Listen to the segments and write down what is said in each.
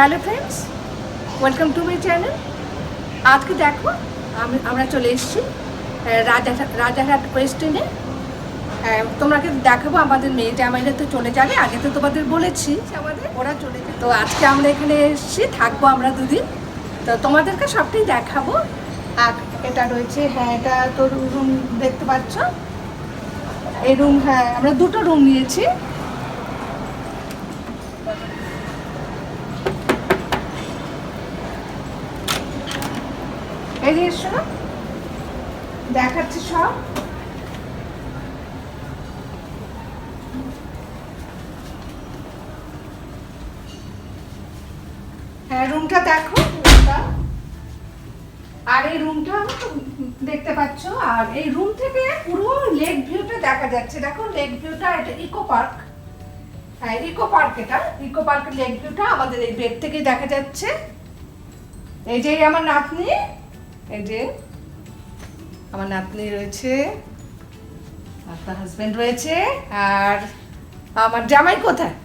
Hello friends, welcome to my channel. আজকে দেখো আমরা চলে এসেছি রাজারহাট ওয়েস্টিনে। তোমাকে দেখাবো আমাদের মেয়ে জামাইরা তো চলে যাবে, আগে তো তোমাদের বলেছি আমাদের ওরা চলে যাবে। তো আজকে আমরা এখানে এসেছি, থাকবো আমরা দুদিন। তো তোমাদেরকে সবটাই দেখাবো। আর এটা রয়েছে, হ্যাঁ এটা তো রুম দেখতে পাচ্ছ, এই রুম। হ্যাঁ আমরা দুটো রুম নিয়েছি। এই যে শোনো, দেখাচ্ছি সব। হ্যাঁ রুমটা দেখো, আর এই রুমটা দেখতে পাচ্ছ। আর এই রুম থেকে পুরো লেক ভিউটা দেখা যাচ্ছে। দেখো লেক ভিউটা, এটা ইকো পার্ক। হ্যাঁ ইকো পার্ক, এটা ইকো পার্কের লেক ভিউটা আমাদের এই বেড থেকেই দেখা যাচ্ছে। এই যে আমার নাতনি, এই যে আমার নাতনি রয়েছে, আপনার হাজবেন্ড রয়েছে, আর আমার জামাই কোথায়?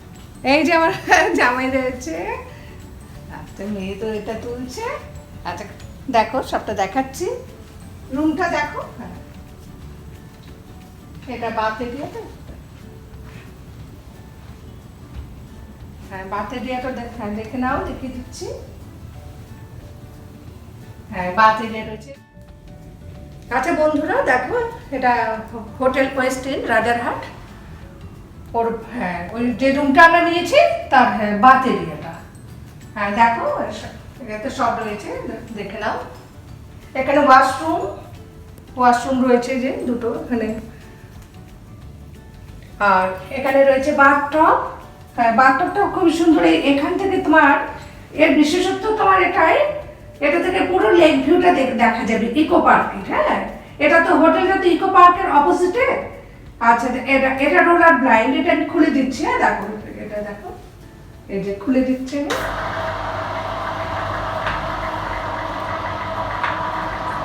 এই যে আমার জামাই রয়েছে। আচ্ছা মেয়ে তো এটা তুলছে। আচ্ছা দেখো সবটা দেখাচ্ছি, রুমটা দেখো। হ্যাঁ এটা বাথ এরিয়াটা। হ্যাঁ বাথ এরিয়াটা দেখে নাও, দেখিয়ে দিচ্ছি। হ্যাঁ বাথ এরিয়া রয়েছে। আচ্ছা বন্ধুরা দেখো, এটা হোটেল ওয়েস্টিন রাজারহাট। ওর হ্যাঁ ওই যে রুমটা আমরা নিয়েছি তার হ্যাঁ বাথ এরিয়াটা। হ্যাঁ দেখো এটাতে সব রয়েছে, দেখে নাও। এখানে ওয়াশরুম রয়েছে যে দুটো এখানে। আর এখানে রয়েছে বাথটব। হ্যাঁ বাথটবটাও খুব সুন্দর। এখান থেকে তোমার এর বিশেষত্ব তোমার এটাই, এটা থেকে পুরো লেক ভিউটা দেখা যাবে ইকো পার্কের। হ্যাঁ এটা তো হোটেলটা তো ইকো পার্কের অপোজিটে। আচ্ছা এটা রোলার ব্লাইন্ড, এটা আমি খুলে দিচ্ছি। হ্যাঁ দেখো এটা দেখো, এই যে খুলে দিচ্ছি আমি।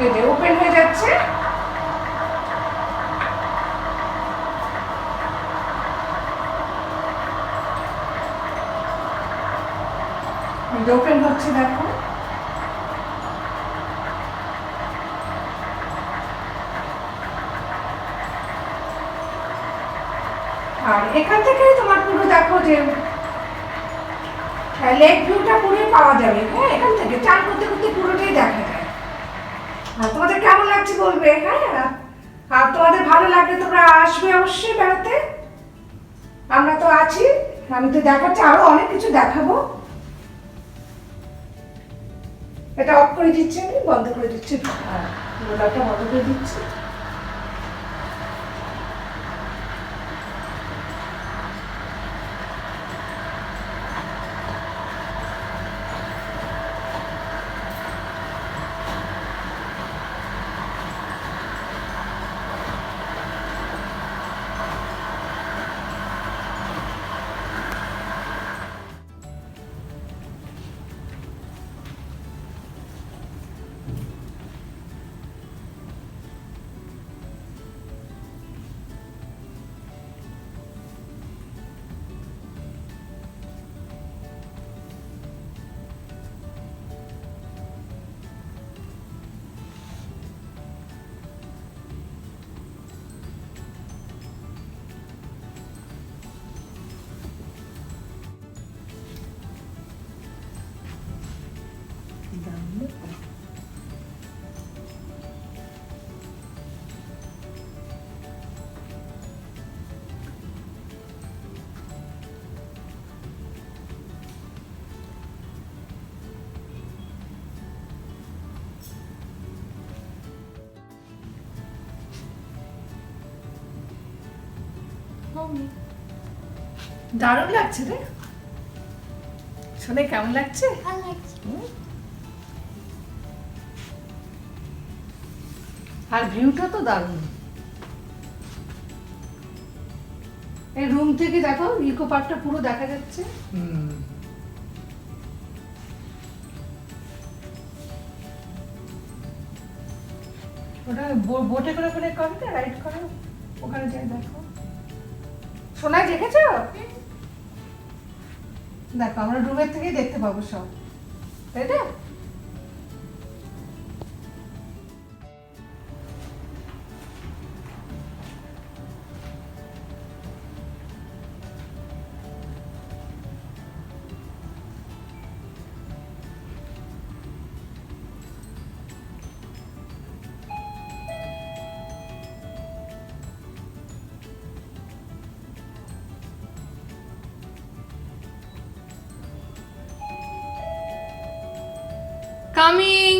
এই যে ওপেন হয়ে যাচ্ছে। ওপেন হচ্ছে দেখো। আর এখান থেকে তোমার পুরো দেখো যে লেক ভিউটা পুরোই পাওয়া যাবে। হ্যাঁ এখান থেকে চান করতে করতে পুরোটাই দেখা যায়। আর তোমাদের কেমন লাগছে বলবে। হ্যাঁ আর তোমাদের ভালো লাগলে তোমরা আসবে অবশ্যই বেড়াতে। আমরা তো আছি, আমি তো দেখাচ্ছি, আরো অনেক কিছু দেখাবো। এটা অফ করে দিচ্ছি, আমি বন্ধ করে দিচ্ছি, রোলারটা বন্ধ করে দিচ্ছি। দারুণ লাগছে রে, শুনে কেমন লাগছে? আর ভিউটা তো দারুণ। এই রুম থেকে দেখো ইকো পার্কটা পুরো দেখা যাচ্ছে। ওটা বোটে করে করে করবে, রাইড করো, ওখানে যাই দেখো। সোনাই দেখেছো? দেখো আমরা রুমের থেকেই দেখতে পাবো সব, তাই না? কামিং।